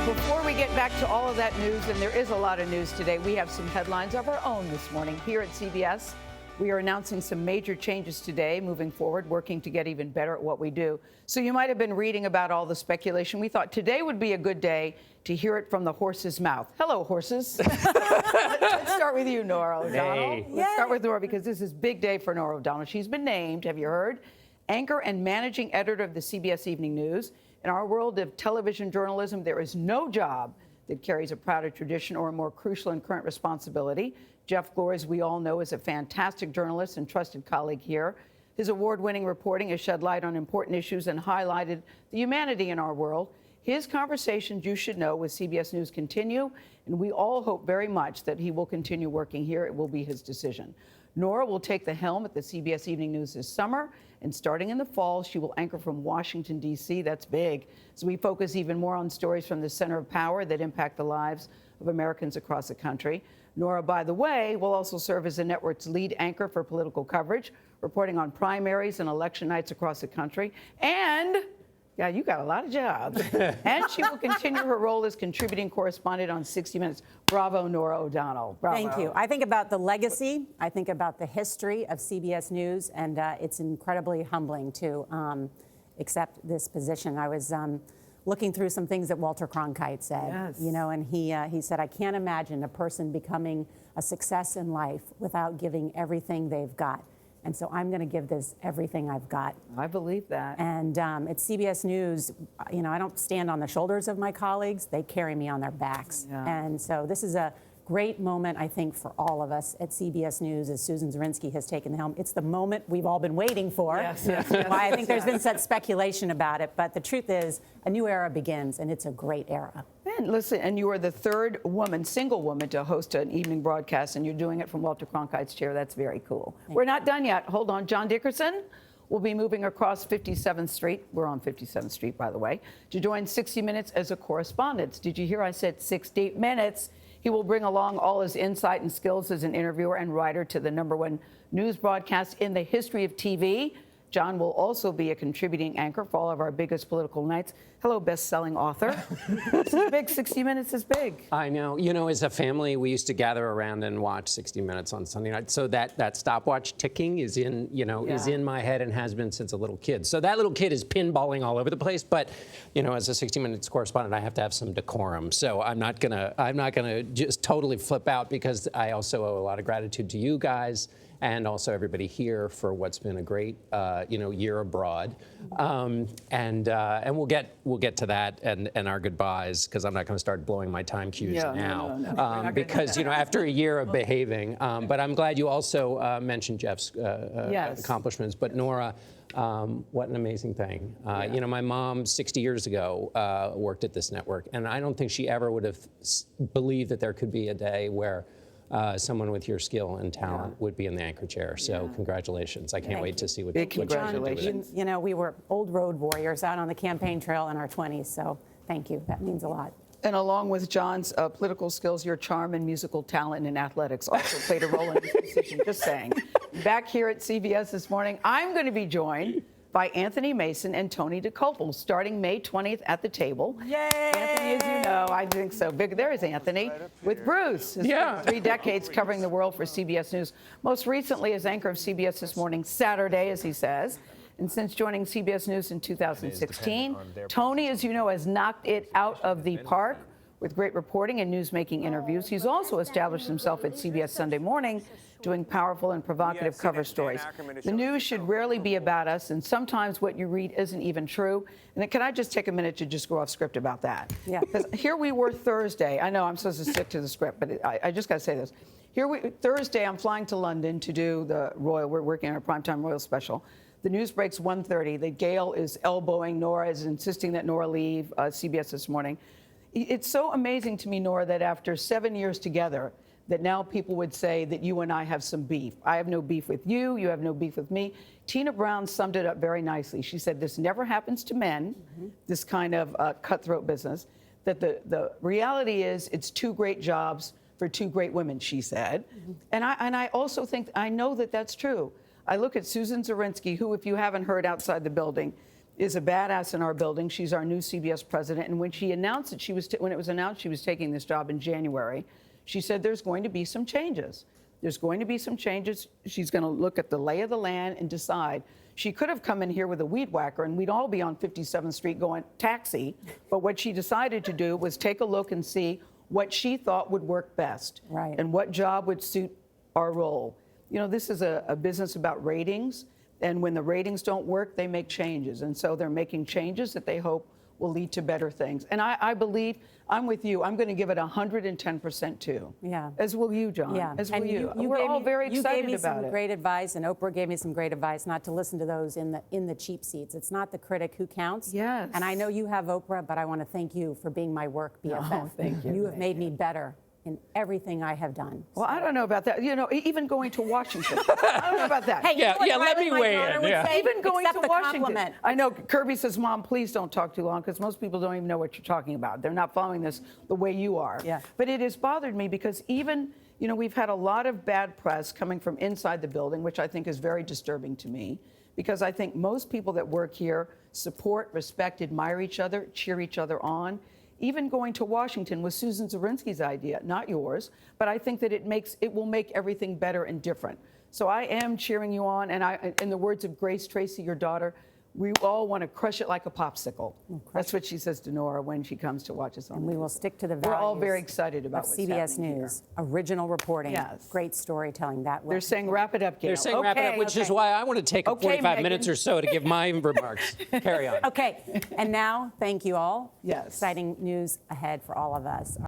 Before we get back to all of that news, and there is a lot of news today, we have some headlines of our own this morning here at CBS. We are announcing some major changes today, moving forward, working to get even better at what we do. So you might have been reading about all the speculation. We thought today would be a good day to hear it from the horse's mouth. Hello, horses. Let's start with you, Norah O'Donnell. Hey. Let's start with Norah because this is a big day for Norah O'Donnell. She's been named, have you heard, anchor and managing editor of the CBS Evening News. In our world of television journalism, there is no job that carries a prouder tradition or a more crucial and current responsibility. Jeff Glor, as we all know, is a fantastic journalist and trusted colleague here. His award-winning reporting has shed light on important issues and highlighted the humanity in our world. His conversations, you should know, with CBS News continue, and we all hope very much that he will continue working here. It will be his decision. Norah will take the helm at the CBS Evening News this summer, and starting in the fall, she will anchor from Washington, D.C. That's big. So we focus even more on stories from the center of power that impact the lives of Americans across the country. Norah, by the way, will also serve as the network's lead anchor for political coverage, reporting on primaries and election nights across the country. And yeah, you got a lot of jobs. And she will continue her role as contributing correspondent on 60 Minutes. Bravo, Norah O'Donnell. Bravo. Thank you. I think about the legacy. I think about the history of CBS News, and it's incredibly humbling to accept this position. I was looking through some things that Walter Cronkite said, Yes. you know, and he said, I can't imagine a person becoming a success in life without giving everything they've got. And so I'm going to give this everything I've got. I believe that. And at CBS News, you know, I don't stand on the shoulders of my colleagues. They carry me on their backs. Yeah. And so this is a great moment, I think, for all of us at CBS News as Susan Zirinsky has taken the helm. It's the moment we've all been waiting for. Yes. Why I think there's been such speculation about it. But the truth is, a new era begins, and it's a great era. And listen, and you are the third woman, single woman, to host an evening broadcast, and you're doing it from Walter Cronkite's chair. That's very cool. We're not done yet. Hold on. John Dickerson will be moving across 57th Street. We're on 57th Street, by the way, to join 60 Minutes as a correspondent. Did you hear I said 60 minutes? He will bring along all his insight and skills as an interviewer and writer to the #1 news broadcast in the history of TV. John will also be a contributing anchor for all of our biggest political nights. Hello, best-selling author. This is big. 60 Minutes is big. I know. You know, as a family, we used to gather around and watch 60 Minutes on Sunday night. So that stopwatch ticking is in, you know, is in my head and has been since a little kid. So that little kid is pinballing all over the place. But, you know, as a 60 Minutes correspondent, I have to have some decorum. So I'm not gonna just totally flip out, because I also owe a lot of gratitude to you guys and also everybody here for what's been a great, you know, year abroad. And we'll get to that and our goodbyes, because I'm not going to start blowing my time cues now. No. Because, you know, after a year of behaving. But I'm glad you also mentioned Jeff's accomplishments. But Norah, what an amazing thing. You know, my mom 60 years ago worked at this network, and I don't think she ever would have believed that there could be a day where someone with your skill and talent would be in the anchor chair. So congratulations. I can't wait to see what Big you're going to do with it. congratulations. You know, we were old road warriors out on the campaign trail in our 20s, so thank you. That means a lot. And along with John's political skills, your charm and musical talent and athletics also played a role in this decision. Just saying. Back here at CBS this morning, I'm going to be joined by Anthony Mason and Tony Dokoupil, starting May 20th at the table. Yay! Anthony, as you know, I think so big. There is Anthony with Bruce. It's been 3 decades covering the world for CBS News. Most recently as anchor of CBS This Morning, Saturday, as he says. And since joining CBS News in 2016, Tony, as you know, has knocked it out of the park with great reporting and news-making interviews. He's also established himself at CBS Sunday Morning, doing powerful and provocative cover stories. The news should rarely be about us, and sometimes what you read isn't even true. And then can I just take a minute to just go off script about that? Yeah. Because here we were Thursday. I know I'm supposed to stick to the script, but I just got to say this. Thursday, I'm flying to London to do the Royal. We're working on a primetime Royal special. The news breaks 1:30 that Gayle is elbowing Norah, is insisting that Norah leave CBS This Morning. It's so amazing to me, Norah, that after 7 years together, that now people would say that you and I have some beef. I have no beef with you. You have no beef with me. Tina Brown summed it up very nicely. She said, this never happens to men, this kind of cutthroat business, that the reality is it's 2 great jobs for 2 great women, she said. And I also think, I know that that's true. I look at Susan Zirinsky, who, if you haven't heard outside the building, is a badass in our building. She's our new CBS president. And when she announced that when it was announced she was taking this job in January, she said there's going to be some changes. There's going to be some changes. She's going to look at the lay of the land and decide. She could have come in here with a weed whacker and we'd all be on 57th Street going taxi. But what she decided to do was take a look and see what she thought would work best. Right. And what job would suit our role. You know, this is a business about ratings. And when the ratings don't work, they make changes. And so they're making changes that they hope will lead to better things. And I believe, I'm with you, I'm going to give it 110% too. Yeah. As will you, John. Yeah. As will And you. you We're gave all me- very excited You gave me about some it. great advice, and Oprah gave me some great advice not to listen to those in the cheap seats. It's not the critic who counts. Yes. And I know you have Oprah, but I want to thank you for being my work BFF. Oh, thank you. You have made me better in everything I have done. Well, I don't know about that. You know, even going to Washington. I don't know about that. Hey, you know what let Riley, me my weigh daughter in, would yeah. say? Even going Accept to the Washington. compliment. I know Kirby says, Mom, please don't talk too long, because most people don't even know what you're talking about. They're not following this the way you are. Yeah. But it has bothered me because even, you know, we've had a lot of bad press coming from inside the building, which I think is very disturbing to me, because I think most people that work here support, respect, admire each other, cheer each other on. Even going to Washington was Susan Zirinsky's idea, not yours, but I think that it will make everything better and different. So I am cheering you on, and in the words of Grace Tracy, your daughter, we all want to crush it like a popsicle. That's what she says to Norah when she comes to watch us on. And we will stick to the values. We're all very excited about of what's CBS happening here. News. Original reporting. Yes. Great storytelling. That will. They're saying wrap it up, Gayle. They're saying wrap it up, which is why I want to take Okay, 45 Megan. minutes or so to give my remarks. Carry on. Okay, and now, thank you all. Yes. Exciting news ahead for all of us.